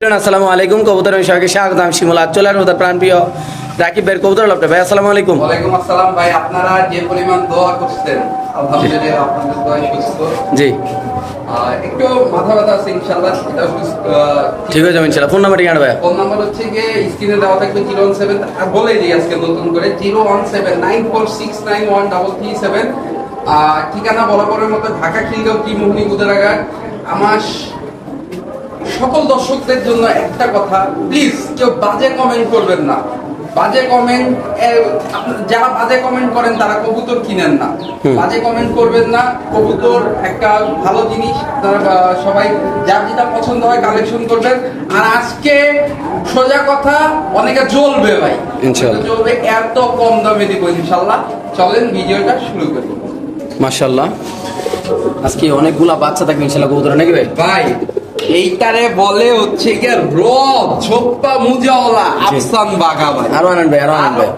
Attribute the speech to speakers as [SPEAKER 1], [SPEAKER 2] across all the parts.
[SPEAKER 1] আসসালামু আলাইকুম কবুতর সবাইকে স্বাগতম শিমুল আজ চলে আসবো প্রাণপ্রিয় রাকিব ভাইয়ের কবুতর লপটা ভাই আসসালামু আলাইকুম।
[SPEAKER 2] ওয়ালাইকুম আসসালাম ভাই, আপনারা যে পরিমাণ দোয়া করছেন আলহামদুলিল্লাহ আপনাদের দোয়ায় সুস্থ।
[SPEAKER 1] জি
[SPEAKER 2] একটু মাথা ব্যথা আছে ইনশাআল্লাহ সেটা
[SPEAKER 1] ঠিক হয়ে যাবে ইনশাআল্লাহ। ফোন নাম্বার ঠিকানা ভাই?
[SPEAKER 2] ফোন নাম্বার হচ্ছে গিয়ে স্ক্রিনে দেওয়া থাকবে 017 আর বলে দিই আজকে নতুন করে 01794691337। ঠিকানা বরাবরের মতো ঢাকা খিলগাঁও কি মোহনী গুদারাঘাট। আমার সকল দর্শকদের জন্য একটা কথা, প্লিজ কেউ বাজে কমেন্ট করবেন না। বাজে কমেন্ট, যারা বাজে কমেন্ট করেন তারা কবুতর কিনেন না। বাজে কমেন্ট করবেন না। কবুতর একটা ভালো জিনিস, আপনারা সবাই যার যেটা পছন্দ হয় কালেকশন করবেন। আর আজকে সোজা কথা, অনেকে জ্বলবে ভাই
[SPEAKER 1] ইনশাআল্লাহ,
[SPEAKER 2] জ্বলবে, এত কম দামে দিব ইনশাআল্লাহ। চলেন ভিডিওটা শুরু করি।
[SPEAKER 1] মাশাআল্লাহ আজকে অনেকগুলা বাচ্চা থাকবে ইনশাআল্লাহ কবুতর নাকি ভাই?
[SPEAKER 2] ভাই এইটারে বলে হচ্ছে গিয়ে ছোপ্পা মুজাওয়ালা আফসান বাঘা ভাই।
[SPEAKER 1] আরো আনেন ভাই, আরো আনেন ভাই।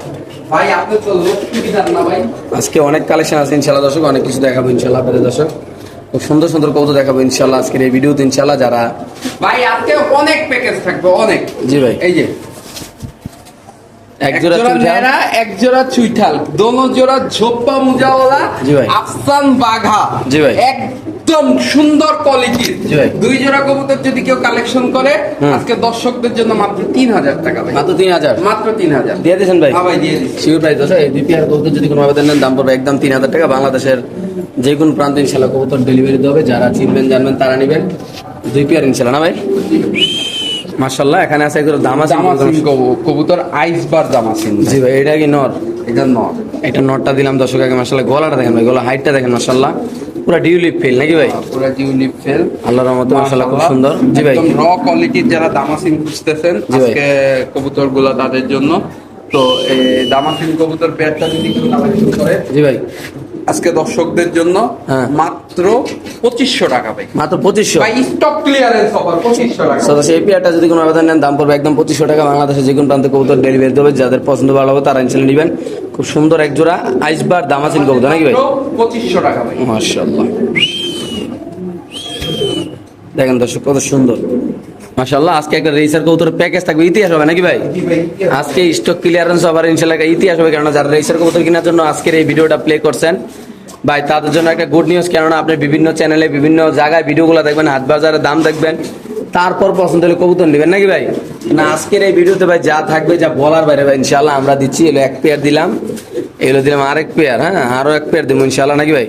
[SPEAKER 2] ভাই আপনি তো লক্ষ্মী দেন না ভাই।
[SPEAKER 1] আজকে অনেক কালেকশন আছে ইনশাআল্লাহ দর্শক, অনেক কিছু দেখাবো ইনশাআল্লাহ আপনাদের দর্শক। খুব সুন্দর সুন্দর কবুতর দেখাবো ইনশাআল্লাহ আজকের এই ভিডিওতে ইনশাআল্লাহ। যারা
[SPEAKER 2] ভাই আজকে অনেক প্যাকেজ থাকবে অনেক।
[SPEAKER 1] জি ভাই,
[SPEAKER 2] এই যে
[SPEAKER 1] এক জোড়া
[SPEAKER 2] নেরা, এক জোড়া চুইঠাল, দোনো জোড়া ঝোপ্পা মুজাওয়ালা
[SPEAKER 1] জি ভাই,
[SPEAKER 2] আফসান বাঘা।
[SPEAKER 1] জি ভাই,
[SPEAKER 2] একদম সুন্দর কোয়ালিটির
[SPEAKER 1] জি ভাই।
[SPEAKER 2] দুই জোড়া কবুতর যদি কেউ কালেকশন করে আজকে দর্শকদের জন্য মাত্র 3000 টাকা ভাই।
[SPEAKER 1] মাত্র 3000,
[SPEAKER 2] মাত্র 3000
[SPEAKER 1] দিয়ে দিয়েছেন ভাই?
[SPEAKER 2] হ্যাঁ ভাই দিয়ে দিচ্ছি।
[SPEAKER 1] শিওর প্রাইস দর্শক। এই দুই পেয়ার কবুতর যদি কোনো আবেদন নেন দাম পড়বে একদম 3000 টাকা। বাংলাদেশের যে কোনো প্রান্তে ইনশাআল্লাহ কবুতর ডেলিভারি দেবে। যারা চিনবেন জানবেন তারা নেবেন দুই পেয়ার ইনশাআল্লাহ না ভাই? মাশাআল্লাহ এখানে আছে একদম দামাসিন
[SPEAKER 2] কবুতর আইসবার দামাসিন।
[SPEAKER 1] জি ভাই, এটা কি নর?
[SPEAKER 2] এটা নর।
[SPEAKER 1] এটা নরটা দিলাম দর্শক আগে। মাশাআল্লাহ গলাটা দেখেন ভাই, গলা হাইটটা দেখেন মাশাআল্লাহ, পুরো ডিউলিপ ফেল নাকি ভাই?
[SPEAKER 2] পুরো টিউলিপ ফেল
[SPEAKER 1] আল্লাহর রহমতে মাশাআল্লাহ খুব সুন্দর। জি ভাই,
[SPEAKER 2] একদম র কোয়ালিটির যারা দামাসিন খুঁজতেছেন আজকে কবুতরগুলো তাদের জন্য। তো এই দামাসিন কবুতর পেয়ারটা যদি কেউ কালেকশন করে
[SPEAKER 1] জি ভাই
[SPEAKER 2] আজকে দর্শকদের জন্য
[SPEAKER 1] হ্যাঁ।
[SPEAKER 2] মাত্র 2500 টাকা ভাই।
[SPEAKER 1] মাত্র 2500।
[SPEAKER 2] ভাই স্টক ক্লিয়ারেন্স অফার 2500 টাকা।
[SPEAKER 1] তো সেই পেয়ারটা যদি কোনো আবেদন নেন দাম পড়বে একদম 2500 টাকা। বাংলাদেশের যে কোনো প্রান্তে কবুতর ডেলিভারি দেবে। যাদের পছন্দ ভালো হবে তারা ইনশাআল্লাহ নেবেন। খুব সুন্দর এক জোড়া আইসবার দামাসিন কবুতর নাকি ভাই?
[SPEAKER 2] 2500 টাকা ভাই।
[SPEAKER 1] মাশাআল্লাহ দেখেন দর্শক কত সুন্দর মাশাআল্লাহ। আজকে একটা রেসার কবুতরের প্যাকেজ থাকবে, ইতিহাস হবে নাকি ভাই? আজকে স্টক ক্লিয়ারেন্স হবে ইনশাআল্লাহ, একটা ইতিহাস হবে। কেননা যারা রেসার কবুতর কেনার জন্য আজকের এই ভিডিওটা প্লে করছেন ভাই তাদের জন্য একটা গুড নিউজ। কেননা আপনি বিভিন্ন চ্যানেলে বিভিন্ন জায়গায় ভিডিওগুলো দেখবেন, হাট বাজারে দাম দেখবেন, তারপর পছন্দ হলে কবুতর নেবেন নাকি ভাই? না আজকের এই ভিডিওতে ভাই যা থাকবে যা বলার বাইরে ভাই ইনশাআল্লাহ আমরা দিচ্ছি। এলো এক পেয়ার দিলাম, এগুলো দিলাম আরেক পেয়ার, হ্যাঁ আরো এক পেয়ার দেবো ইনশাআল্লাহ নাকি ভাই?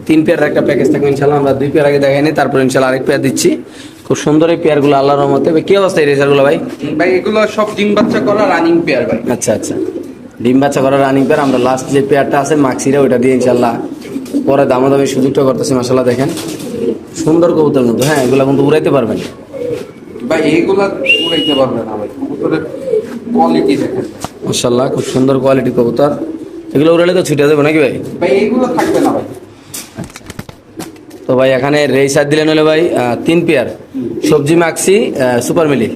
[SPEAKER 1] 3 পেয়ার একটা প্যাকেজ থাকবে ইনশাআল্লাহ। আমরা 2 পেয়ার আগে দেখাইনি, তারপর ইনশাআল্লাহ আরেক পেয়ার দিচ্ছি। খুব সুন্দর এই পেয়ার গুলো আল্লাহর রহমতে। কি অবস্থা এই রেসার গুলো ভাই?
[SPEAKER 2] ভাই এগুলো সব ডিম বাচ্চা করা রানিং পেয়ার ভাই।
[SPEAKER 1] আচ্ছা আচ্ছা, ডিম বাচ্চা করা রানিং পেয়ার। আমরা লাস্ট যে পেয়ারটা আছে মাক্সিরা ওইটা দিয়ে ইনশাআল্লাহ পরে দামাদামি সুযোগটা করতেছি। মাশাআল্লাহ দেখেন সুন্দর কবুতর কিন্তু, হ্যাঁ এগুলো কিন্তু উড়াইতে পারবেন
[SPEAKER 2] ভাই। এইগুলা উড়াইতে পারবে না ভাই, কবুতরের কোয়ালিটি দেখেন
[SPEAKER 1] মাশাআল্লাহ, খুব সুন্দর কোয়ালিটি কবুতর। এগুলো উড়াইলে তো ছুটে দেবে নাকি ভাই?
[SPEAKER 2] ভাই এইগুলো থাকবে না ভাই।
[SPEAKER 1] তো ভাই এখানে রেসার দিলেন হলো ভাই 3 পেয়ার সবজি মাক্সি সুপার মিলি,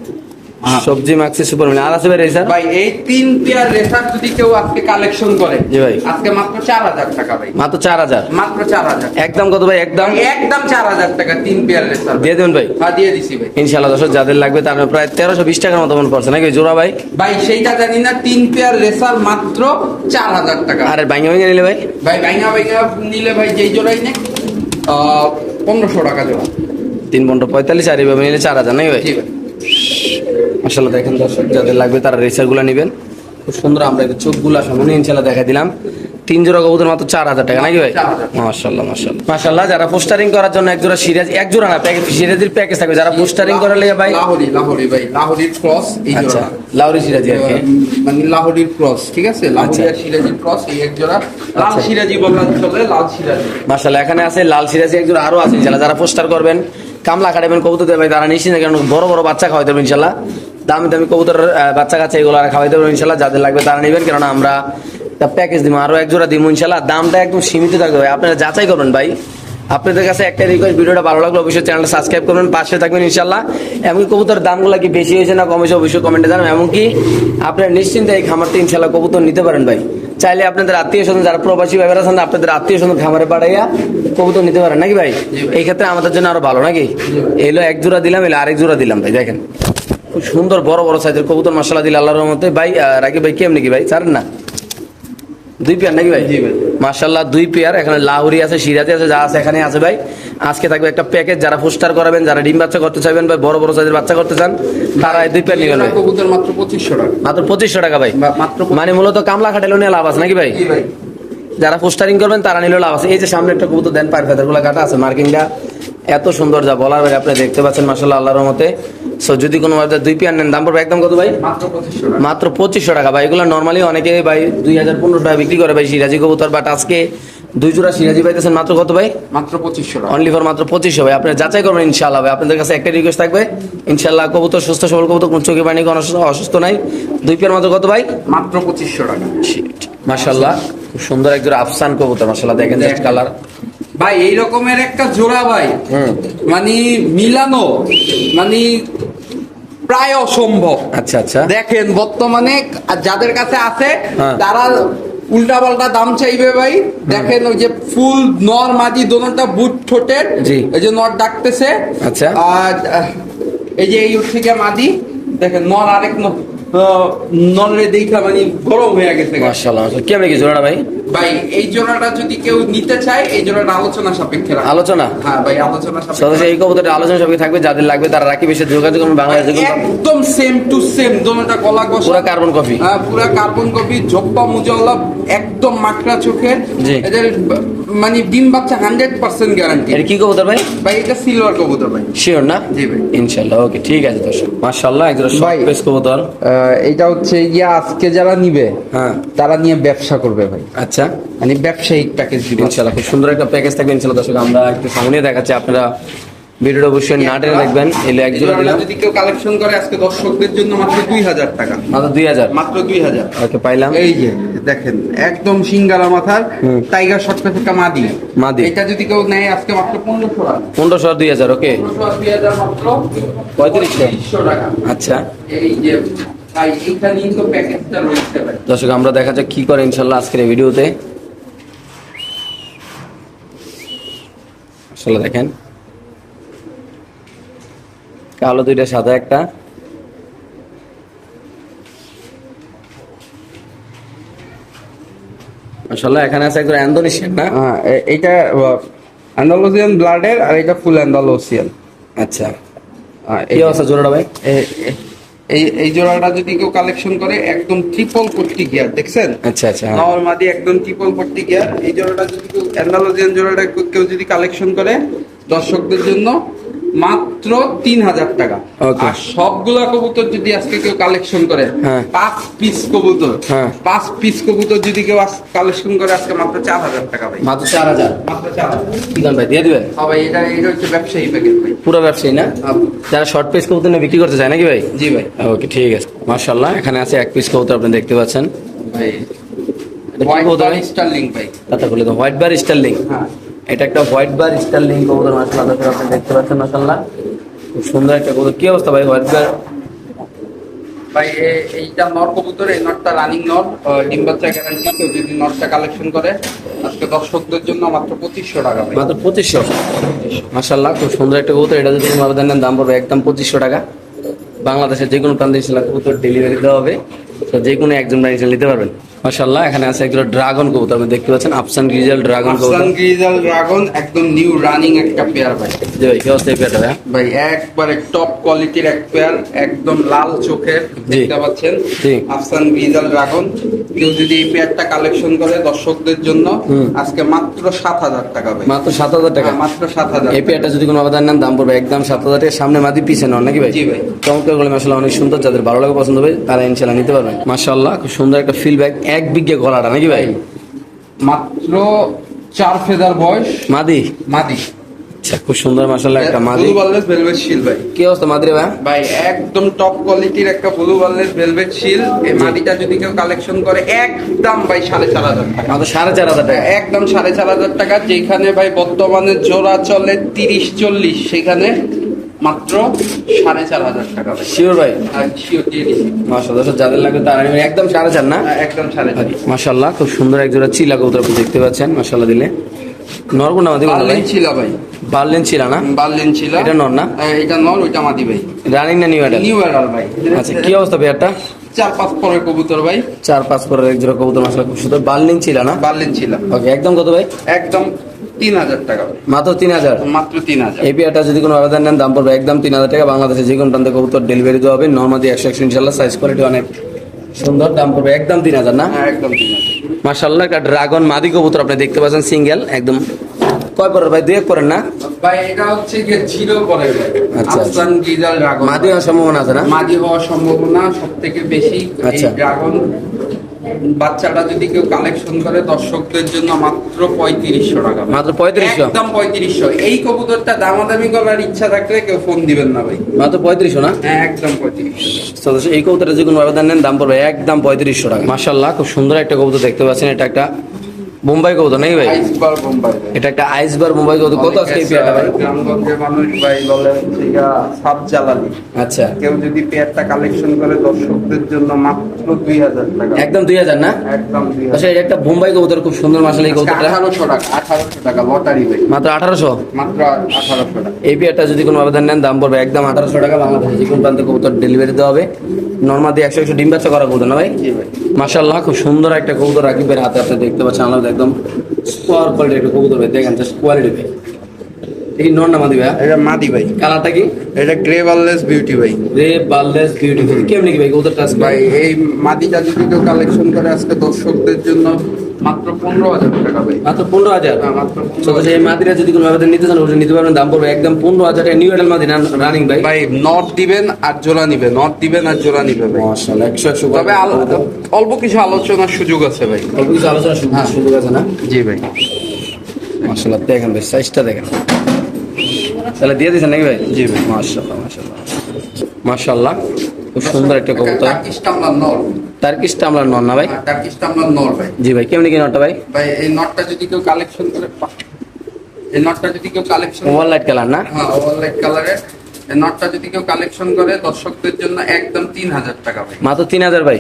[SPEAKER 1] সবজি মাক্সি সুপার মিলি। আর আছে ভাই রেসার?
[SPEAKER 2] ভাই এই 3 পেয়ার রেসার যদি কেউ আজকে কালেকশন করে
[SPEAKER 1] জি ভাই
[SPEAKER 2] আজকে মাত্র 4000 টাকা ভাই।
[SPEAKER 1] মাত্র 4000?
[SPEAKER 2] মাত্র 4000
[SPEAKER 1] একদম কত ভাই? একদম
[SPEAKER 2] একদম 4000 টাকা 3 পেয়ার রেসার
[SPEAKER 1] দিয়ে দেবেন ভাই?
[SPEAKER 2] হ্যাঁ দিয়ে দিছি ভাই
[SPEAKER 1] ইনশাআল্লাহ। দর্শক যাদের লাগবে তার প্রায় 1320 টাকার মতো মনে পড়ছে নাকি জোড়া ভাই?
[SPEAKER 2] ভাই সেইটা জানি না। 3 পেয়ার রেসার মাত্র 4000 টাকা।
[SPEAKER 1] আরে ভাঙে ভাঙে নিলে ভাই?
[SPEAKER 2] ভাই ভাইঙ্গা ভাইঙ্গা নিলে ভাই যেই জোড়াই নে 1500 টাকা জোড়া।
[SPEAKER 1] 3 15 45 আর এইভাবে নিলে 4000 নাকি ভাই?
[SPEAKER 2] জি ভাই
[SPEAKER 1] মাশাআল্লাহ দেখেন দর্শক যাদের লাগবে তারা রেসার গুলা নেবেন। খুব সুন্দর। আমরা এই চোখগুলা সামনে ইনশাআল্লাহ দেখা দিলাম। 3 জোড়া কবুতর মাত্র 4000 টাকা নাকি ভাই?
[SPEAKER 2] 4000
[SPEAKER 1] মাশাআল্লাহ মাশাআল্লাহ মাশাআল্লাহ। যারা পোস্টারিং করার জন্য এক জোড়া সিরাজ, এক জোড়া না প্যাকেজ সিরাজের প্যাকেজ থাকবে। যারা পোস্টারিং করার লাগে ভাই
[SPEAKER 2] লাহোরি ভাই, লাহোরির ক্রস এই
[SPEAKER 1] আচ্ছা,
[SPEAKER 2] জোড়া
[SPEAKER 1] লাউরি সিরাজি আর কি,
[SPEAKER 2] মানে লাহোরির ক্রস, ঠিক আছে? লাহোরি আর সিরাজির ক্রস এই এক জোড়া। লাল সিরাজি বলা চলে, লাল সিরাজি
[SPEAKER 1] মাশাআল্লাহ। এখানে আছে লাল সিরাজি এক জোড়া, আরো আছে ইনশাআল্লাহ। যারা পোস্টার করবেন, কামলা খাটাবেন কবুতর দেবে তারা নিশ্চিন্তে, কারণ বড় বড় বাচ্চা খাওয়াইতে হবে ইনশাআল্লাহ। দামি দামি কবুতর বাচ্চা কাচ্চা এগুলো খাওয়াইতে হবে ইনশাআল্লাহ। যাদের লাগবে তারা নেবেন, কেননা আমরা প্যাকেজ দিব, আরো এক জোড়া দিব ইনশাআল্লাহ। দামটা একদম সীমিত থাকবে ভাই, আপনারা যাচাই করবেন ভাই। আপনাদের কাছে একটা রিকোয়েস্ট, ভিডিওটা ভালো লাগলে অবশ্যই চ্যানেলটা সাবস্ক্রাইব করবেন, পাশে থাকবেন ইনশাআল্লাহ। এমনকি কবুতর দামগুলো কি বেশি হয়েছে না কমেছে অবশ্যই কমেন্টে জানাবেন। এমনকি আপনারা নিশ্চিন্তে এই খামারতে ইনশাআল্লাহ কবুতর নিতে পারেন ভাই। চাইলে আপনাদের আত্মীয় স্বজন যারা প্রবাসী ভাইরা আছেন আপনাদের আত্মীয় স্বজন খামারে পাঠাইয়া কবুতর নিতে পারেন নাকি ভাই? এই ক্ষেত্রে আমাদের জন্য আরো ভালো নাকি? এলো এক জোড়া দিলাম, এলো আরেক জোড়া দিলাম ভাই। দেখেন খুব সুন্দর বড় বড় সাইজের কবুতর মাশাআল্লাহ দিল আল্লাহর রহমতে। ভাই রাকিব ভাই কেমনি কি ভাই ছাড়েন না? 2 পেয়ার নাকি ভাই?
[SPEAKER 2] জি ভাই।
[SPEAKER 1] মাশাআল্লাহ 2 পেয়ার, এখানে লাহুরি আছে, সিরাজি আছে, যা আছে এখানে আছে ভাই। আজকে থাকবে একটা প্যাকেজ, যারা পোস্টার করাবেন, যারা ডিম বাচ্চা করতে চাইবেন ভাই, বড় বড় সাইজের বাচ্চা করতে চান, তারা এই 2 পেয়ার নেবেন ভাই।
[SPEAKER 2] কবুতর মাত্র 2500 টাকা।
[SPEAKER 1] মাত্র 2500 টাকা ভাই।
[SPEAKER 2] মাত্র
[SPEAKER 1] মানে মূলত কামলা খাটাইলেও নিয়ে লাভ আছে নাকি ভাই?
[SPEAKER 2] জি ভাই।
[SPEAKER 1] যারা পোস্টারিং করবেন তারা নিলেও লাভ আছে। এই যে সামনে একটা কবুতর দেন, পায়ের ফেদারগুলো কাটা আছে, মার্কিংটা এত সুন্দর যা বলার ভাই, আপনি দেখতে পাচ্ছেন মাশাআল্লাহ আল্লাহর রহমতে। সো যদি কোনো 2 পেয়ার নেন, দাম পড়বে একদম কত ভাই?
[SPEAKER 2] মাত্র 2500 টাকা।
[SPEAKER 1] মাত্র 2500 টাকা ভাই। এগুলো নরমালি অনেকে ভাই 2015 টাকা বিক্রি করে ভাই সিরাজি কবুতর, বাট আজকে 2 জোড়া সিরাজি পাইতেছেন মাত্র কত ভাই?
[SPEAKER 2] মাত্র 2500 টাকা।
[SPEAKER 1] অনলি ফর মাত্র 2500 ভাই। আপনি যাচাই করবেন ইনশাআল্লাহ ভাই। আপনাদের কাছে একটা রিকোয়েস্ট থাকবে, ইনশাআল্লাহ কবুতর সুস্থ সবল কবুতর, কোন চোখে পানি, কোনো অসুস্থ নাই। 2 পেয়ার মাত্র কত ভাই?
[SPEAKER 2] মাত্র 2500 টাকা।
[SPEAKER 1] মাশাআল্লাহ খুব সুন্দর এক জোড়া আফসান কবুতর মাশাআল্লাহ, দেখেন জাস্ট কালার।
[SPEAKER 2] ভাই এই রকমের একটা জোড়া ভাই, মানে মিলানো মানে প্রায় অসম্ভব।
[SPEAKER 1] আচ্ছা আচ্ছা।
[SPEAKER 2] দেখেন বর্তমানে যাদের কাছে আছে
[SPEAKER 1] হ্যাঁ।
[SPEAKER 2] তারা উল্টা পাল্টা দাম চাইবে ভাই। দেখেন ওই যে ফুল নর মাদি দোনোটা বুট ঠোঁটের,
[SPEAKER 1] জি।
[SPEAKER 2] এই যে নর ডাকতেছে।
[SPEAKER 1] আচ্ছা।
[SPEAKER 2] আর এই যে এই থেকে মাদি, দেখেন নর আরেক নরে দেখা মানে গরম হয়ে গেছে।
[SPEAKER 1] মাশাআল্লাহ মাশাআল্লাহ। কেমন কি জোড়াটা ভাই?
[SPEAKER 2] ভাই এই জোড়াটা যদি কেউ নিতে চায়, এই জোড়াটা আলোচনা সাপেক্ষে রাখা।
[SPEAKER 1] আলোচনা?
[SPEAKER 2] হ্যাঁ ভাই, আলোচনা সাপেক্ষে।
[SPEAKER 1] সদস্য এই কবুতরের আলোচনা সবই থাকবে, যাদের লাগবে তারা রাকিব এসে যোগাযোগ করবেন। বাংলাদেশে
[SPEAKER 2] একদম সেম টু সেম দোনোটা গলা কষা,
[SPEAKER 1] পুরো কার্বন কপি।
[SPEAKER 2] পুরা কার্বন কপি, জব্বা মুজল্লা, একদম মাকড়া চোখের।
[SPEAKER 1] জি।
[SPEAKER 2] এদের মানে ডিম বাচ্চা 100% গ্যারান্টি।
[SPEAKER 1] এটা কি কবুতর ভাই?
[SPEAKER 2] ভাই এটা সিলভার কবুতর ভাই।
[SPEAKER 1] শিওর না?
[SPEAKER 2] জি ভাই।
[SPEAKER 1] ইনশাআল্লাহ। ওকে ঠিক আছে দর্শক, মাশাআল্লাহ একজন
[SPEAKER 2] ভাই,
[SPEAKER 1] শর্ট পেস কবুতর।
[SPEAKER 2] এটা হচ্ছে গিয়া আজকে যারা নিবে
[SPEAKER 1] হ্যাঁ
[SPEAKER 2] তারা নিয়ে ব্যবসা করবে ভাই,
[SPEAKER 1] আচ্ছা
[SPEAKER 2] মানে ব্যবসায়িক প্যাকেজ দিবে।
[SPEAKER 1] ইনশাআল্লাহ খুব সুন্দর একটা প্যাকেজ থাকবে ইনশাআল্লাহ দর্শক। আমরা একটু সামনে দেখাচ্ছি, আপনারা ভিডিওটা অবশ্যই না টেনে দেখবেন। এলে এক জোড়া দিলাম
[SPEAKER 2] যদি কেউ কালেকশন করে আজকে দর্শকদের জন্য মাত্র 2000 টাকা।
[SPEAKER 1] মাত্র 2000।
[SPEAKER 2] মাত্র 2000।
[SPEAKER 1] ওকে পাইলাম।
[SPEAKER 2] এই যে দেখেন একদম সিঙ্গারা মাথার টাইগার শর্ট থেকে মাদি।
[SPEAKER 1] মাদি।
[SPEAKER 2] এটা যদি কেউ নেয় আজকে মাত্র 1500 টাকা।
[SPEAKER 1] 1500 2000। ওকে
[SPEAKER 2] 1500 মাত্র 3500 টাকা।
[SPEAKER 1] আচ্ছা
[SPEAKER 2] এই যে ভাই এইটা নিয়ে তো প্যাকেজটা রয়েছে ভাই।
[SPEAKER 1] দর্শক, আমরা দেখা যাক কি করে ইনশাআল্লাহ আজকের এই ভিডিওতে। আসলে দেখেন কালো দুইটা, সাদা একটা। মাশাআল্লাহ এখানে আছে একজন ইন্দোনেশিয়ান না?
[SPEAKER 2] হ্যাঁ, এইটা অ্যান্ডালুসিয়ান ব্লাডের, আর এটা ফুল অ্যান্ডালুসিয়ান।
[SPEAKER 1] আচ্ছা কি অবস্থা জোড়াটা ভাই?
[SPEAKER 2] এই জোড়াটা যদি কেউ কালেকশন করে একদম ট্রিপল পট্টি গিয়ার, দেখছেন?
[SPEAKER 1] আচ্ছা আচ্ছা হ্যাঁ।
[SPEAKER 2] নর মাদি একদম ট্রিপল পট্টি গিয়ার। এই জোড়াটা যদি কেউ অ্যান্ডালুসিয়ান জোড়াটা কেউ যদি কালেকশন করে দর্শকদের জন্য মাত্র 3000 টাকা।
[SPEAKER 1] Okay.
[SPEAKER 2] আর সবগুলা কবুতর যদি আজকে কেউ কালেকশন করে,
[SPEAKER 1] হ্যাঁ।
[SPEAKER 2] 5 পিস কবুতর,
[SPEAKER 1] হ্যাঁ।
[SPEAKER 2] 5 পিস কবুতর যদি কেউ কালেকশন করে আজকে মাত্র 4000 টাকা ভাই।
[SPEAKER 1] মাত্র 4000।
[SPEAKER 2] মাত্র 4000।
[SPEAKER 1] কি দাম ভাই দিয়ে দিবেন?
[SPEAKER 2] ভাই এটা হচ্ছে ব্যবসায়ী প্যাকেজ ভাই।
[SPEAKER 1] পুরো ব্যবসায়ী না? যারা শর্ট পিস কবুতর নিয়ে বিক্রি করতে চায় নাকি ভাই?
[SPEAKER 2] জি ভাই।
[SPEAKER 1] ওকে ঠিক আছে। মাশাআল্লাহ এখানে আছে এক পিস কবুতর, আপনি দেখতে পাচ্ছেন।
[SPEAKER 2] ভাই
[SPEAKER 1] এটা কি
[SPEAKER 2] হোয়াইট
[SPEAKER 1] কবুতর
[SPEAKER 2] বার
[SPEAKER 1] ভাই?
[SPEAKER 2] স্টারলিং ভাই।
[SPEAKER 1] কথা বলে তো হোয়াইট বার স্টারলিং।
[SPEAKER 2] হ্যাঁ।
[SPEAKER 1] এটা একটা হোয়াইট বার স্টারলিং কবুতর মাশাআল্লাহ দর্শক, আপনি দেখতে পাচ্ছেন মাশাআল্লাহ খুব সুন্দর একটা কবুতর। কি অবস্থা ভাই হোয়াইট বার?
[SPEAKER 2] ভাই এইটা নর কবুতর, এই নরটা রানিং নর, ডিম বাচ্চা গ্যারান্টি। তো যদি নরটা কালেকশন করে আজকে দর্শকদের জন্য মাত্র 2500 টাকা ভাই।
[SPEAKER 1] মাত্র 2500। মাশাআল্লাহ খুব সুন্দর একটা কবুতর। এটা যদি কোনো আবেদন নেন দাম পড়বে একদম 2500 টাকা। বাংলাদেশের যে কোনো প্রান্তে ইনশাআল্লাহ কবুতর ডেলিভারি দেওয়া হবে, তো যে কোনো একজন ভাই ইনশাআল্লাহ নিতে পারবেন। মাশাআল্লাহ এখানে আছে একটা ড্রাগন কবুতর, আপনি দেখতে পাচ্ছেন আফসান গ্রিজেল ড্রাগন কবুতর।
[SPEAKER 2] আফসান গ্রিজাল ড্রাগন একদম নিউ রানিং একটা পেয়ার ভাই।
[SPEAKER 1] জি ভাই কি অবস্থা এই পেয়ারটা ভাই?
[SPEAKER 2] ভাই একবারে টপ কোয়ালিটির এক পেয়ার, একদম লাল চোখের,
[SPEAKER 1] জি।
[SPEAKER 2] দেখতে পাচ্ছেন
[SPEAKER 1] জি।
[SPEAKER 2] আফসান গ্রিজাল ড্রাগন। কেউ যদি এই পেয়ারটা কালেকশন করে দর্শকদের জন্য আজকে মাত্র 7000 টাকা ভাই।
[SPEAKER 1] মাত্র 7000 টাকা।
[SPEAKER 2] হ্যাঁ, মাত্র 7000।
[SPEAKER 1] এই পেয়ারটা যদি কোনো আবেদন নেন দাম পড়বে একদম 7000 টাকা। সামনে মাদি পিছে নন নাকি ভাই?
[SPEAKER 2] জি ভাই।
[SPEAKER 1] চমৎকার করে মাশাআল্লাহ অনেক সুন্দর, যাদের ভালো লাগে পছন্দ হবে তারা ইনশাআল্লাহ নিতে পারবেন। মাশাআল্লাহ খুব সুন্দর একটা ফিলব্যাক, এক বিঘে গলাটা নাকি ভাই?
[SPEAKER 2] মাত্র 4 ফেদার বয়স,
[SPEAKER 1] মাদি।
[SPEAKER 2] মাদি।
[SPEAKER 1] আচ্ছা খুব সুন্দর মাশাআল্লাহ একটা মাদি।
[SPEAKER 2] ব্লু বার্লেস ভেলভেট শিল ভাই।
[SPEAKER 1] কি অবস্থা মাদি ভাই?
[SPEAKER 2] ভাই একদম টপ কোয়ালিটির একটা ব্লু বার্লেস ভেলভেট শিল। এই মাদিটা যদি কেউ কালেকশন করে একদম ভাই 4500 টাকা।
[SPEAKER 1] মাত্র 4500 টাকা।
[SPEAKER 2] একদম 4500 টাকা। যেখানে ভাই বর্তমানে জোড়া চলে 30-40, সেখানে মাত্র 4500 টাকা ভাই।
[SPEAKER 1] শিওর ভাই?
[SPEAKER 2] আর শিওর দিয়ে দিছি।
[SPEAKER 1] মাশাআল্লাহ যাদের লাগবে তারা নেবেন একদম 4500 না?
[SPEAKER 2] একদম 4500।
[SPEAKER 1] মাশাআল্লাহ খুব সুন্দর এক জোড়া চিলা কবুতর আপনি দেখতে পাচ্ছেন মাশাআল্লাহ দিলে। নর কোনটা মাদি কোনটা ভাই?
[SPEAKER 2] বার্লিন ছিল ভাই,
[SPEAKER 1] বার্লিন ছিল না?
[SPEAKER 2] বার্লিন ছিল।
[SPEAKER 1] এটা নর না?
[SPEAKER 2] এটা নর, ওইটা মাদি ভাই।
[SPEAKER 1] রানিং না নিউ অ্যাডাল্ট?
[SPEAKER 2] নিউ অ্যাডাল ভাই।
[SPEAKER 1] আচ্ছা কি অবস্থা পেয়ারটা?
[SPEAKER 2] 4-5 পরের কবুতর ভাই।
[SPEAKER 1] 4-5 পরের এক জোড়া কবুতর মাশাআল্লাহ খুব সুন্দর। বার্লিন ছিল না?
[SPEAKER 2] বার্লিন ছিল।
[SPEAKER 1] ওকে একদম কত ভাই?
[SPEAKER 2] একদম 3000 টাকা ভাই,
[SPEAKER 1] মাত্র 3000?
[SPEAKER 2] মাত্র 3000।
[SPEAKER 1] এই পেয়ারটা যদি কোনো আবেদন নেন দাম পড়বে একদম 3000 টাকা। বাংলাদেশে যে কোনো প্রান্তে কবুতর ডেলিভারি দেওয়া হবে। নরমাদি 100 ইনশাআল্লাহ। সাইজ কোয়ালিটি অনেক সুন্দর। দাম পড়বে একদম 3000 না?
[SPEAKER 2] হ্যাঁ একদম 3000।
[SPEAKER 1] মাশাআল্লাহ একটা ড্রাগন মাদি কবুতর আপনি দেখতে পাচ্ছেন, সিঙ্গেল একদম। কয় পরের ভাই? 2 পরের না?
[SPEAKER 2] ভাই এটা হচ্ছে গিয়ে 0 পরে ভাই।
[SPEAKER 1] আচ্ছা।
[SPEAKER 2] আফসান গিজাল ড্রাগন।
[SPEAKER 1] মাদি হওয়ার সম্ভাবনা আছে না?
[SPEAKER 2] মাদি হওয়ার সম্ভাবনা সবথেকে বেশি। এই
[SPEAKER 1] আচ্ছা।
[SPEAKER 2] ড্রাগন বাচ্চাটা যদি কেউ কালেকশন করে দর্শকদের জন্য মাত্র 3500 টাকা।
[SPEAKER 1] মাত্র 3500?
[SPEAKER 2] একদম 3500। এই কবুতরটা দামাদামি করার ইচ্ছা থাকলে কেউ ফোন দিবেন না ভাই।
[SPEAKER 1] মাত্র 3500 না?
[SPEAKER 2] হ্যাঁ একদম 3500।
[SPEAKER 1] তো এই কবুতরের যে কোনো আবেদন নেন দাম পড়বে একদম 3500 টাকা। মাশাআল্লাহ খুব সুন্দর একটা কবুতর দেখতে পাচ্ছেন। এটা একটা বোম্বাই কবুতর নাকি ভাই?
[SPEAKER 2] আইসবার বোম্বাই ভাই।
[SPEAKER 1] এটা একটা আইসবার বোম্বাই কবুতর। কত আজকে এই পেয়ারটা ভাই?
[SPEAKER 2] গ্রামগঞ্জের মানুষ ভাই বলে হচ্ছে গিয়া সাত জ্বালানি।
[SPEAKER 1] আচ্ছা
[SPEAKER 2] কেউ যদি পেয়ারটা কালেকশন করে দর্শকদের জন্য মাত্র 2000 টাকা।
[SPEAKER 1] একদম 2000 না?
[SPEAKER 2] একদম 2000।
[SPEAKER 1] আচ্ছা এটা একটা বোম্বাই কবুতর খুব সুন্দর মাশাআল্লাহ। এই কবুতরটা
[SPEAKER 2] 1800 টাকা, 1800 টাকা লটারি ভাই।
[SPEAKER 1] মাত্র 1800?
[SPEAKER 2] মাত্র 1800 টাকা।
[SPEAKER 1] এই পেয়ারটা যদি কোনো আবেদন নেন দাম পড়বে একদম 1800 টাকা। বাংলাদেশে যে কোনো প্রান্তে কবুতর ডেলিভারি দেওয়া হবে। নরমাদি 100 ডিম বাচ্চা করা কবুতর না ভাই?
[SPEAKER 2] জি ভাই।
[SPEAKER 1] মাশাআল্লাহ খুব সুন্দর একটা কবুতর রাকিবের হাতে আপনি দেখতে পাচ্ছেন। আলাদা একদম সুপার কোয়ালিটির একটা কবুতর ভাই। দেখেন জাস্ট কোয়ালিটি ভাই। এই নর না মাদি ভাই?
[SPEAKER 2] এটা মাদি ভাই।
[SPEAKER 1] কালারটা কি?
[SPEAKER 2] এটা গ্রে বার্লেস বিউটি ভাই।
[SPEAKER 1] রে বার্লেস বিউটিফুল। কেমনি কি ভাই কবুতরটা আজকে?
[SPEAKER 2] ভাই এই মাদিটা যদি কেউ কালেকশন করে আজকে দর্শকদের জন্য মাত্র 15000 টাকা ভাই।
[SPEAKER 1] মাত্র 15000?
[SPEAKER 2] হ্যাঁ, মাত্র
[SPEAKER 1] তো এই মাদিরা যদি কোনো আবেদন নিতে চান ওটা নিতে পারবেন। দাম পড়বে একদম 15000 টাকা। নিউ এডাল মাদি রানিং ভাই?
[SPEAKER 2] ভাই নট দিবেন আর জোড়া নিবে, নট দিবেন আর জোড়া নিবে ভাই।
[SPEAKER 1] মাশাআল্লাহ 100
[SPEAKER 2] তবে অল্প কিছু আলোচনার সুযোগ আছে ভাই।
[SPEAKER 1] অল্প কিছু আলোচনা সুযোগ আছে না?
[SPEAKER 2] জি ভাই।
[SPEAKER 1] মাশাআল্লাহ দেখেন ভাই সাইজটা দেখেন। তাহলে দিয়ে দিয়েছেন নাকি ভাই?
[SPEAKER 2] জি ভাই।
[SPEAKER 1] মাশাআল্লাহ মাশাআল্লাহ মাশাআল্লাহ খুব সুন্দর একটা কবুতর।
[SPEAKER 2] টার্কিশ টামলার নর।
[SPEAKER 1] টার্কিশ টামলার নর না ভাই?
[SPEAKER 2] টার্কিশ টামলার নর ভাই।
[SPEAKER 1] জি ভাই কেমনি কি নরটা ভাই?
[SPEAKER 2] ভাই এই নটটা যদি কেউ কালেকশন করে, এই নটটা যদি কেউ কালেকশন,
[SPEAKER 1] ওভার লাইট কালার না?
[SPEAKER 2] হ্যাঁ ওভার লাইট কালারের। এই নটটা যদি কেউ কালেকশন করে দর্শকদের জন্য একদম 3000 টাকা ভাই।
[SPEAKER 1] মাত্র 3000 ভাই?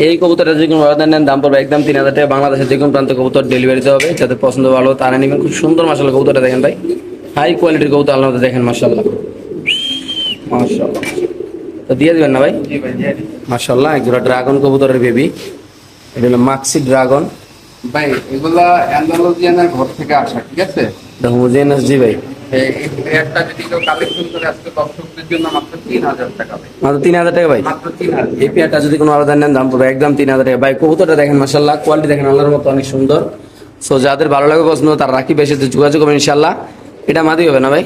[SPEAKER 1] এই কবুতরটা যে কোনো আবেদন নেন দাম পড়বে একদম 3000 টাকা। বাংলাদেশের যে কোনো প্রান্তে কবুতর ডেলিভারি দেওয়া হবে। যাদের পছন্দ ভালো তারা নেবেন। খুব সুন্দর মাশাআল্লাহ কবুতরটা দেখেন ভাই। হাই কোয়ালিটির কবুতর আল্লাহ দেখেন মাশাআল্লাহ মাশাআল্লাহ। তো দিয়ে দিবেন না ভাই?
[SPEAKER 2] জি ভাই জি।
[SPEAKER 1] মাশাআল্লাহ একজোড়া ড্রাগন কবুতরের বেবি। এটা হলো মাক্সি ড্রাগন।
[SPEAKER 2] ভাই এগুলা অ্যান্ডালুজিয়ানের ঘর থেকে আসা, ঠিক আছে?
[SPEAKER 1] হোমোজেনাস। জি ভাই।
[SPEAKER 2] এই পেয়ারটা যদি কেউ কালেকশন করে আজকে দর্শকদের জন্য মাত্র 3000 টাকা ভাই।
[SPEAKER 1] মাত্র 3000 টাকা ভাই?
[SPEAKER 2] মাত্র 3000।
[SPEAKER 1] এই পেয়ারটা যদি কোনো আবেদন নেন দাম পড়বে একদম 3000 টাকা ভাই। কবুতরটা দেখেন মাশাআল্লাহ কোয়ালিটি দেখেন আল্লাহর মতো অনেক সুন্দর। সো যাদের ভালো লাগে পছন্দ তার রাখি বেশি যোগাযোগ করবেন ইনশাআল্লাহ। এটা মাদি হবে না ভাই?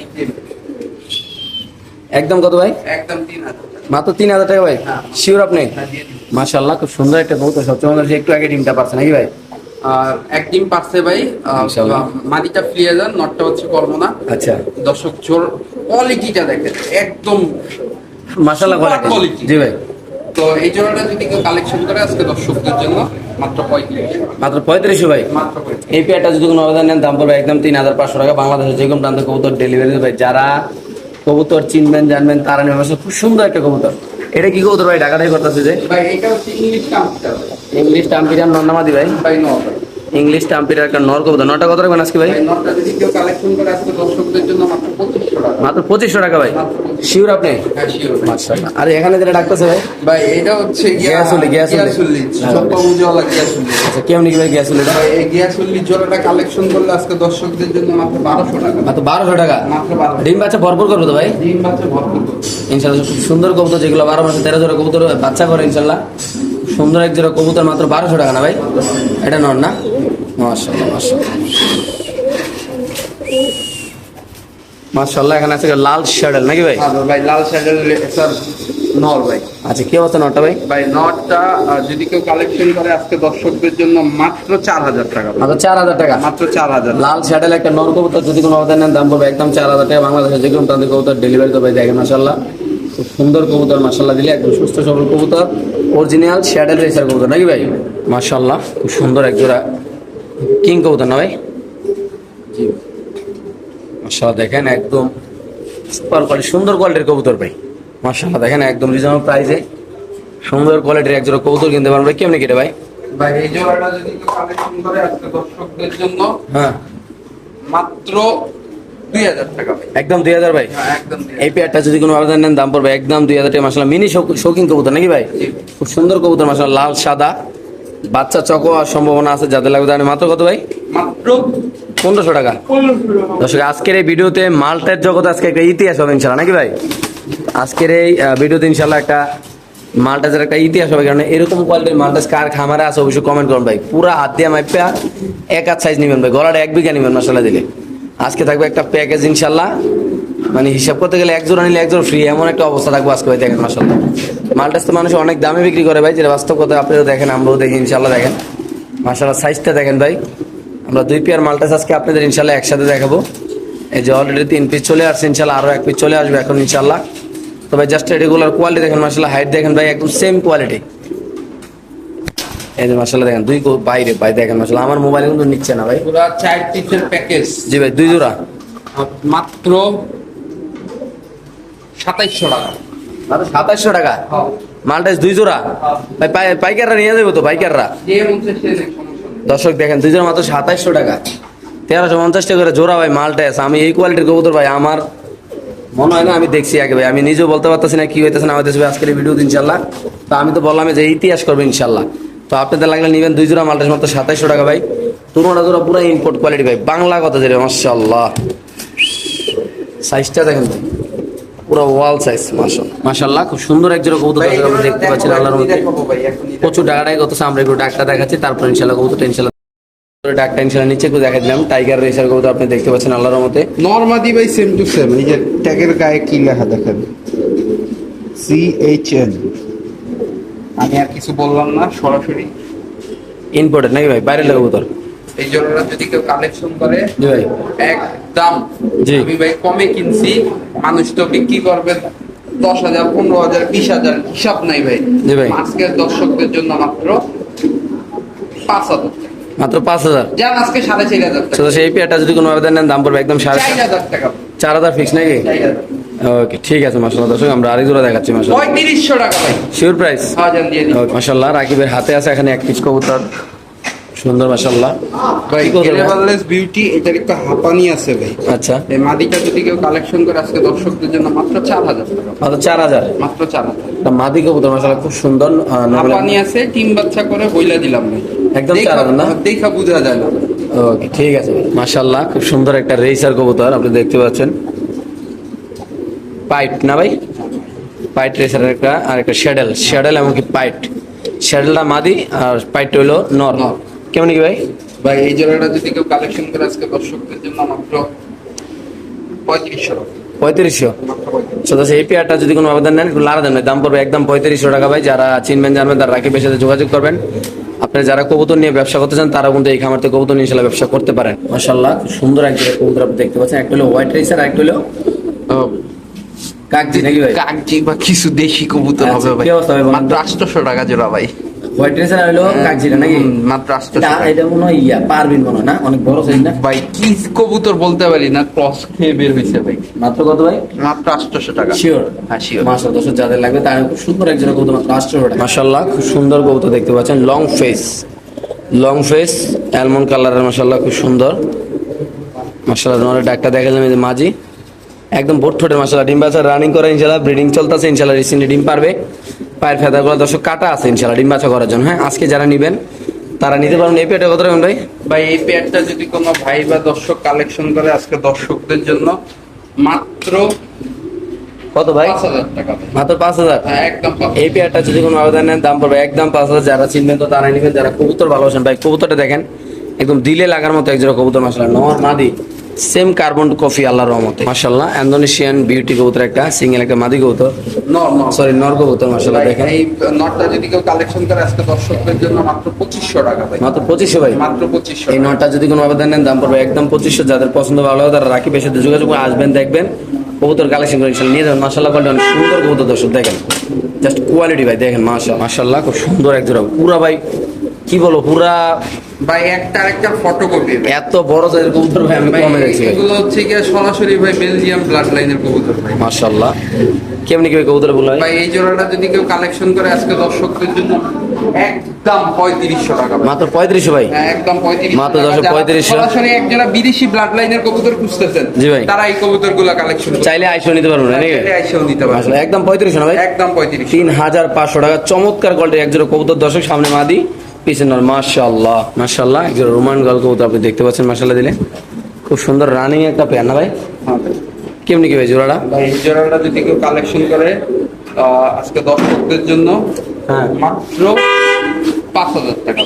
[SPEAKER 1] একদম কত ভাই?
[SPEAKER 2] একদম 3000 টাকা।
[SPEAKER 1] মাত্র 3000 টাকা ভাই? শিওর আপনি?
[SPEAKER 2] হ্যাঁ, দিয়ে দিন।
[SPEAKER 1] মাশাআল্লাহ খুব সুন্দর একটা কবুতর। সবচেয়ে মনে হচ্ছে একটু আগে ডিমটা পারছে নাকি ভাই?
[SPEAKER 2] আর এক ডিম পারছে ভাই।
[SPEAKER 1] ইনশাআল্লাহ।
[SPEAKER 2] মাদিটা ফ্লিয়াজার, নটটা হচ্ছে কর্মনা।
[SPEAKER 1] আচ্ছা
[SPEAKER 2] দর্শক জোর কোয়ালিটিটা দেখেন একদম
[SPEAKER 1] মাশাআল্লাহ
[SPEAKER 2] Super
[SPEAKER 1] কোয়ালিটি।
[SPEAKER 2] quality।
[SPEAKER 1] জি ভাই।
[SPEAKER 2] তো এই জোড়াটা যদি কেউ কালেকশন করে আজকে দর্শকদের জন্য মাত্র 3500।
[SPEAKER 1] মাত্র 3500 ভাই?
[SPEAKER 2] মাত্র 3500।
[SPEAKER 1] এই পেয়ারটা যদি কোনো আবেদন নেন দাম পড়বে একদম 3500 টাকা। বাংলাদেশের যে কোনো প্রান্তে কবুতর ডেলিভারি দেবে। যারা কবুতর চিনবেন জানবেন তারা নেবেন। খুব সুন্দর একটা কবুতর। এটা কি কবুতর ভাই? ঢাকা থেকে করতেছে যে?
[SPEAKER 2] ভাই এটা হচ্ছে ইংলিশ কাউন্টার।
[SPEAKER 1] ইংলিশ টাম্পিরাম নন্নামাদি ভাই?
[SPEAKER 2] ভাই নট ভাই।
[SPEAKER 1] ইংলিশ টাম্পিরার একটা নর কবুতর। নটা কত রাখবেন আজকে ভাই?
[SPEAKER 2] ভাই নটটা যদি কেউ কালেকশন করে আজকে দর্শকদের জন্য মাত্র 2500 টাকা।
[SPEAKER 1] মাত্র 2500 টাকা ভাই?
[SPEAKER 2] মাত্র 2500।
[SPEAKER 1] শিওর আপনি?
[SPEAKER 2] হ্যাঁ শিওর ভাই।
[SPEAKER 1] মাশাআল্লাহ। আর এখানে যেটা ডাকতেছে ভাই?
[SPEAKER 2] ভাই এটা হচ্ছে
[SPEAKER 1] গিয়াসুলি, গিয়াসুলি।
[SPEAKER 2] গিয়াসুলি ছোট উজ্জ্বলা গিয়াসুলি।
[SPEAKER 1] আচ্ছা কেমনি কি ভাই গ্যাসুল এটা?
[SPEAKER 2] ভাই এই গিয়াসুলি জোড়াটা কালেকশন করলে আজকে দর্শকদের জন্য মাত্র 1200 টাকা।
[SPEAKER 1] মাত্র 1200 টাকা?
[SPEAKER 2] মাত্র 1200।
[SPEAKER 1] ডিম বাচ্চা ভরপুর করবো তো ভাই?
[SPEAKER 2] ডিম বাচ্চা ভরপুর করবে।
[SPEAKER 1] ইনশাআল্লাহ খুব সুন্দর কবুতর যেগুলো 12 মাসে 13 জোড়া কবুতর বাচ্চা করে ইনশাআল্লাহ। সুন্দর এক জোড়া কবুতর মাত্র 1200 টাকা না ভাই? এটা নর না? মাশাআল্লাহ মাশাআল্লাহ মাশাআল্লাহ। এখানে আছে লাল শ্যাডেল নাকি ভাই?
[SPEAKER 2] হ্যাঁ ভাই লাল স্যান্ডেল স্যার নর ভাই।
[SPEAKER 1] আচ্ছা কি অবস্থা নরটা ভাই?
[SPEAKER 2] ভাই নটটা যদি কেউ কালেকশন করে আজকে দর্শকদের জন্য মাত্র 4000 টাকা।
[SPEAKER 1] মাত্র 4000 টাকা?
[SPEAKER 2] মাত্র 4000।
[SPEAKER 1] লাল শ্যাডেল একটা নর কবুতর যদি কোনো আবেদন নেন দাম পড়বে একদম 4000 টাকা। বাংলাদেশের যে কোনো প্রান্তে কবুতর ডেলিভারি দেবে। দেখেন মাশাআল্লাহ খুব সুন্দর কবুতর মাশাআল্লাহ দিলে একদম সুস্থ সবল কবুতর। অরিজিনাল শ্যাডেল রেসার কবুতর নাকি ভাই? মাশাআল্লাহ খুব সুন্দর এক জোড়া কিং কবুতর না ভাই? জি মাশাআল্লাহ দেখেন একদম সুপার কোয়ালিটি সুন্দর কোয়ালিটির কবুতর ভাই। মাশাআল্লাহ দেখেন একদম রিজনেবল প্রাইসে সুন্দর কোয়ালিটির এক জোড়া কবুতর কিনতে পারবেন ভাই। কেমনে কেটে ভাই?
[SPEAKER 2] ভাই এই জোড়াটা যদি কেউ কালেকশন করে আজকে দর্শকদের জন্য
[SPEAKER 1] হ্যাঁ
[SPEAKER 2] মাত্র 2000 টাকা ভাই।
[SPEAKER 1] একদম 2000 ভাই।
[SPEAKER 2] হ্যাঁ, একদম 2000
[SPEAKER 1] এই পেয়ারটা যদি কোনো আবেদন নেন দাম পড়বে একদম 2000 টাকা মাশাআল্লাহ। মিনি শৌখিন কবুতর নাকি ভাই?
[SPEAKER 2] জি।
[SPEAKER 1] খুব সুন্দর কবুতর মাশাআল্লাহ, লাল সাদা, বাচ্চা চক হওয়ার সম্ভাবনা আছে, যাদের লাগবে তাহলে মাত্র কত ভাই?
[SPEAKER 2] মাত্র
[SPEAKER 1] 1500 টাকা।
[SPEAKER 2] 1500 টাকা।
[SPEAKER 1] দর্শক আজকের এই ভিডিওতে মালটার জগতে আজকে একটা ইতিহাস হবে ইনশাআল্লাহ নাকি ভাই? আজকের এই ভিডিওতে ইনশাআল্লাহ একটা মালটাজের একটা ইতিহাস হবে, কারণ এরকম কোয়ালিটির মালটাজ কার খামারে আছে অবশ্যই কমেন্ট করুন ভাই। পুরা হাত দিয়ে মাইপা এক হাত সাইজ নেবেন ভাই, গলাটা 1 বিঘা নেবেন মাশাআল্লাহ দিলে। আজকে থাকবে একটা প্যাকেজ ইনশাআল্লাহ, মানে হিসাব করতে গেলে এক জোড়া নিলে এক জোড়া ফ্রি, এমন একটা অবস্থা থাকবে আজকে ভাই। দেখেন মাশাআল্লাহ, মালটাজ তো মানুষ অনেক দামে বিক্রি করে ভাই, যেটা বাস্তব কথা আপনারাও দেখেন, আমরাও দেখি ইনশাআল্লাহ। দেখেন মাশাআল্লাহ সাইজটা দেখেন ভাই। আমরা 2 পেয়ার মালটাজ আজকে আপনাদের ইনশাআল্লাহ একসাথে দেখাবো। এই যে অলরেডি 3 পিস চলে আসছে, ইনশাআল্লাহ আরো 1 পিস চলে আসবে এখন ইনশাআল্লাহ। তবে জাস্ট রেগুলার কোয়ালিটি দেখেন মাশাআল্লাহ, হাইট দেখেন ভাই একদম সেম কোয়ালিটি। এই যে মাশাআল্লাহ দেখেন দুই বাইরে ভাই দেখেন মাশাআল্লাহ, আমার মোবাইলে কিন্তু নিচ্ছে না ভাই।
[SPEAKER 2] পুরো 4 পিসের প্যাকেজ।
[SPEAKER 1] জি ভাই 2 জোড়া
[SPEAKER 2] মাত্র 2700 টাকা।
[SPEAKER 1] মাত্র 2700 টাকা
[SPEAKER 2] হ্যাঁ।
[SPEAKER 1] মালটাজ 2 জোড়া ভাই। পাইকাররা নিয়ে যাবে তো পাইকাররা?
[SPEAKER 2] যে মধ্যে সে নেই, সমস্যা নেই।
[SPEAKER 1] দর্শক দেখেন 2 জোড়া মাত্র 2700 টাকা, 1350 টাকা করে জোড়া ভাই মালটাজ। আমি এই কোয়ালিটির কবুতর ভাই আমার মনে হয় না আমি দেখছি আগে ভাই, আমি নিজেও বলতে পারতেছি না কি হইতেছে না হইতেছে ভাই আজকের এই ভিডিও ইনশাআল্লাহ। তো আমি তো বললাম যে ইতিহাস করবে ইনশাআল্লাহ। তো আপনাদের লাগলে নেবেন 2 জোড়া মালটাজ মাত্র 2700 টাকা ভাই। তুরোটা জোড়া পুরো ইম্পোর্ট কোয়ালিটি ভাই, বাংলা কথা যেটা মাশাআল্লাহ। সাইজটা দেখেন ভাই, পুরো ওয়াল সাইজ মাশাআল্লাহ। খুব সুন্দর এক জোড়া কবুতর দর্শক আপনি দেখতে পাচ্ছেন আল্লাহর রহমতে।
[SPEAKER 2] দেখাবো ভাই এখনই।
[SPEAKER 1] প্রচুর ডাকাটাই কত আমরা একটু ডাকটা দেখাচ্ছি, তারপর ইনশাআল্লাহ কবুতরটা ইনশাআল্লাহ ডাকটা ইনশাআল্লাহ নিচে একটু দেখা দিলাম। টাইগার রেসার কবুতর আপনি দেখতে পাচ্ছেন আল্লাহর রহমতে।
[SPEAKER 3] নরমাদি ভাই সেম টু সেম, এই যে ট্যাগের গায়ে কি লেখা দেখেন, CHN।
[SPEAKER 2] আমি আর কিছু বললাম না, সরাসরি
[SPEAKER 1] ইম্পোর্টেড নাকি ভাই, বাইরের কবুতর?
[SPEAKER 2] এই জোড়াটা যদি কেউ কালেকশন করে
[SPEAKER 1] জি ভাই।
[SPEAKER 2] একদম,
[SPEAKER 1] জি।
[SPEAKER 2] আমি ভাই কমে কিনছি, মানুষ তো বিক্রি করবে 10,000, 15,000, 20,000, হিসাব নাই ভাই।
[SPEAKER 1] জি ভাই।
[SPEAKER 2] আজকের দর্শকদের জন্য মাত্র 5,000 টাকা।
[SPEAKER 1] মাত্র 5000।
[SPEAKER 2] যান আজকে 4,500 টাকা।
[SPEAKER 1] তো সেই পেয়ারটা যদি কোনো আবেদন নেন দাম পড়বে একদম
[SPEAKER 2] 4,000 টাকা।
[SPEAKER 1] 4000 ফিক্স নাকি?
[SPEAKER 2] 4,000।
[SPEAKER 1] ওকে ঠিক আছে মাশাআল্লাহ। দর্শক আমরা আরেক জোড়া দেখাচ্ছি মাশাআল্লাহ।
[SPEAKER 2] 3500 টাকা ভাই।
[SPEAKER 1] Sure price?
[SPEAKER 2] হ্যাঁ জান দিয়ে দিন।
[SPEAKER 1] ওকে মাশাআল্লাহ, রাকিবের হাতে আছে এখানে এক পিস কবুতর, সুন্দর মাশাআল্লাহ।
[SPEAKER 2] ভাই
[SPEAKER 1] কি কবুতর ভাই?
[SPEAKER 3] গ্রেভারলেস বিউটি, এটার একটা হাঁপানি আছে ভাই।
[SPEAKER 1] আচ্ছা
[SPEAKER 2] এই মাদিটা যদি কেউ কালেকশন করে আজকে দর্শকদের জন্য মাত্র 4,000 টাকা।
[SPEAKER 1] মাত্র 4000।
[SPEAKER 2] মাত্র 4,000।
[SPEAKER 1] মাদি কবুতর মাশাআল্লাহ খুব সুন্দর।
[SPEAKER 2] হাঁপানি আছে, টিম বাচ্চা করে বইলা দিলাম ভাই।
[SPEAKER 1] একদম
[SPEAKER 2] দেখা-
[SPEAKER 1] 4,000 না?
[SPEAKER 2] দেখা বোঝা যায় না।
[SPEAKER 1] ওকে ঠিক আছে মাশাআল্লাহ, খুব সুন্দর একটা রেসার কবুতর আপনি দেখতে পাচ্ছেন। পাইট না ভাই? পাইট রেসারের একটা আর একটা শ্যাডেল এমনকি পাইট। শ্যাডেলটা মাদি আর পাইট হইলো নর।
[SPEAKER 2] নর।
[SPEAKER 1] কেমন কি ভাই?
[SPEAKER 2] ভাই এই জোড়াটা যদি কেউ কালেকশন করে আজকে দর্শকদের জন্য মাত্র 3500 টাকা।
[SPEAKER 1] 3500।
[SPEAKER 2] মাত্র 3500।
[SPEAKER 1] সো এই পেয়ারটা যদি কোনো আবেদন নেন একটু লাড়া দেন ভাই, দাম পড়বে একদম 3500 টাকা ভাই। যারা চিনবেন জানবেন তারা রাকিবের সাথে যোগাযোগ করবেন। আপনারা যারা কবুতর নিয়ে ব্যবসা করতে চান তারা কিন্তু এই খামার থেকে কবুতর নিয়ে ইনশাআল্লাহ ব্যবসা করতে পারেন। মাশাআল্লাহ খুব সুন্দর একটা কবুতর আপনি দেখতে পাচ্ছেন, একটা হলো হোয়াইট রেসার, একটা হলো কাকজি নাকি ভাই?
[SPEAKER 2] কাকজি বা কিছু দেশি কবুতর
[SPEAKER 1] আচ্ছা,
[SPEAKER 2] হবে ভাই।
[SPEAKER 1] কি অবস্থা ভাই বলেন তো?
[SPEAKER 2] মাত্র 800 টাকা জোড়া ভাই।
[SPEAKER 1] হোয়াইট রেসার হলো কাকজিটা নাকি?
[SPEAKER 2] মাত্র 800
[SPEAKER 1] এটা
[SPEAKER 2] টাকা।
[SPEAKER 1] এটা মনে হয় পারবিন মনে হয় না, অনেক বড় সাইজ না?
[SPEAKER 2] ভাই কি কবুতর বলতে পারি না, ক্রস খেয়ে বের হয়েছে ভাই।
[SPEAKER 1] মাত্র কত ভাই?
[SPEAKER 2] মাত্র 800 টাকা।
[SPEAKER 1] শিওর?
[SPEAKER 2] হ্যাঁ শিওর।
[SPEAKER 1] মাশাআল্লাহ দর্শক যাদের লাগবে তারা খুব সুন্দর একজন কবুতর মাত্র 800 টাকা। মাশাআল্লাহ খুব সুন্দর কবুতর দেখতে পাচ্ছেন, লং ফেস অ্যালমন্ড কালারের মাশাআল্লাহ খুব সুন্দর। মাশাআল্লাহ নরে ডাকটা দেখালাম, এই যে মাঝি একদম বোট ঠোঁটের মাশাআল্লাহ, ডিম বাচ্চা রানিং করে ইনশাআল্লাহ, ব্রিডিং চলতেছে ইনশাআল্লাহ, রিসেন্টলি ডিম পারবে। পায়ের ফেদারগুলো দর্শক কাটা আছে ইনশাআল্লাহ ডিম বাচ্চা করার জন্য। হ্যাঁ আজকে যারা নেবেন তারা নিতে পারবেন। এই পেয়ারটা কত রাখবেন ভাই?
[SPEAKER 2] ভাই এই পেয়ারটা যদি কোনো ভাই বা দর্শক কালেকশন করে আজকে দর্শকদের জন্য মাত্র
[SPEAKER 1] কত ভাই?
[SPEAKER 2] 5,000 টাকা ভাই।
[SPEAKER 1] মাত্র 5000।
[SPEAKER 2] হ্যাঁ একদম 5,000।
[SPEAKER 1] এই পেয়ারটা যদি কোনো আবেদন নেন দাম পড়বে একদম 5000। যারা চিনবেন তো তারা নেবেন, যারা কবুতর ভালোবাসেন ভাই কবুতরটা দেখেন একদম দিলে লাগার মতো একজোড়া কবুতর মাশাআল্লাহ, নর মাদি সেম কার্বন কফি আল্লাহর রহমতে মাশাআল্লাহ। ইন্দোনেশিয়ান বিউটি কবুতর একটা, সিঙ্গেল একটা মাদি কবুতর, সরি নর কবুতর মাশাআল্লাহ
[SPEAKER 2] ভাই,
[SPEAKER 1] দেখেন।
[SPEAKER 2] এই নটটা যদি কেউ কালেকশন করে আজকে দর্শকদের জন্য মাত্র 2500 টাকা ভাই।
[SPEAKER 1] মাত্র 2500 ভাই।
[SPEAKER 2] মাত্র 2500
[SPEAKER 1] এই নটটা যদি কোনো আবেদন নেন দাম পড়বে একদম 2500। যাদের পছন্দ ভালো হবে তারা রাকিবের সাথে যোগাযোগ করে আসবেন, দেখবেন কবুতর কালেকশন করে ইনশাআল্লাহ নিয়ে যাবেন। মাশাআল্লাহ বলতে অনেক সুন্দর কবুতর দর্শক দেখেন, জাস্ট কোয়ালিটি ভাই দেখেন মাশাআল্লাহ খুব সুন্দর এক জোড়া পুরা ভাই, কি বলো পুরা
[SPEAKER 2] ভাই একটা আরেকটা ফটোকপি
[SPEAKER 1] এত বড় সাইজের কবুতর ভাই আমি কমে দেখছি ভাই
[SPEAKER 2] এগুলো হচ্ছে কি সরাসরি ভাই বেলজিয়াম ব্লাড লাইনের কবুতর ভাই।
[SPEAKER 1] মাশাআল্লাহ। কেমনি কি ভাই কবুতর বললো ভাই?
[SPEAKER 2] ভাই এই জোড়াটা যদি কেউ কালেকশন করে আজকে দর্শকদের জন্য একদম 3500 টাকা ভাই।
[SPEAKER 1] মাত্র 3500 ভাই।
[SPEAKER 2] হ্যাঁ, একদম 3500
[SPEAKER 1] মাত্র
[SPEAKER 2] টাকা।
[SPEAKER 1] 3500
[SPEAKER 2] যারা সরাসরি এক জোড়া বিদেশি ব্লাড লাইনের কবুতর খুঁজতেছেন,
[SPEAKER 1] জি ভাই।
[SPEAKER 2] তারা এই কবুতরগুলো কালেকশন
[SPEAKER 1] চাইলে আইসো নিতে পারবো না নাকি?
[SPEAKER 2] আইসেও নিতে পারবে।
[SPEAKER 1] আসলে একদম 3500 না ভাই?
[SPEAKER 2] একদম 3500।
[SPEAKER 1] 3500 টাকা চমৎকার কোয়ালিটির এক জোড়া কবুতর দর্শক, সামনে মাদি পিছনে নর। মাশাআল্লাহ মাশাআল্লাহ, এক জোড়া রোমান গল কবুতর আপনি দেখতে পাচ্ছেন মাশাআল্লাহ দিলে। খুব সুন্দর রানিং একটা পেয়ার না ভাই?
[SPEAKER 2] হ্যাঁ ভাই।
[SPEAKER 1] কেমনি কি ভাই জোড়াটা?
[SPEAKER 2] ভাই এই জোড়াটা যদি কেউ কালেকশন করে আজকে দর্শকদের জন্য
[SPEAKER 1] হ্যাঁ
[SPEAKER 2] মাত্র 5000 টাকা।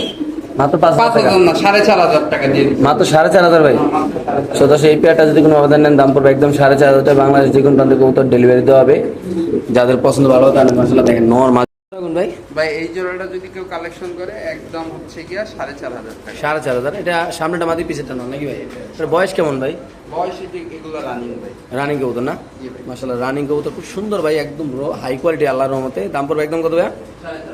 [SPEAKER 1] মাত্র 5000 টাকা।
[SPEAKER 2] 5000 না, 4500 টাকা দিয়ে দিচ্ছি।
[SPEAKER 1] মাত্র 4500 ভাই। সদস্য এই পেয়ারটা যদি কোনো আবেদন নেন দাম পড়বে একদম 4500 টাকা। বাংলাদেশ যে কোনো প্রান্তে কবুতর ডেলিভারি দেওয়া হবে। যাদের পছন্দ ভালো হয় তাহলে মাশাআল্লাহ দেখেন নর মাদি ভাই।
[SPEAKER 2] ভাই এই জোড়াটা যদি কেউ কালেকশন করে একদম হচ্ছে গিয়া 4500 টাকা।
[SPEAKER 1] 4500। এটা সামনেটা মাদি পিছেরটা নর নাকি ভাই? এটার বয়স কেমন ভাই?
[SPEAKER 2] বয়স এগুলো রানিং ভাই।
[SPEAKER 1] রানিং কবুতর না?
[SPEAKER 2] জি ভাই।
[SPEAKER 1] মাশাআল্লাহ রানিং কবুতর খুব সুন্দর ভাই, একদম হাই কোয়ালিটি আল্লাহর রহমতে। দাম পড়বে একদম কত ভাই?
[SPEAKER 2] 4500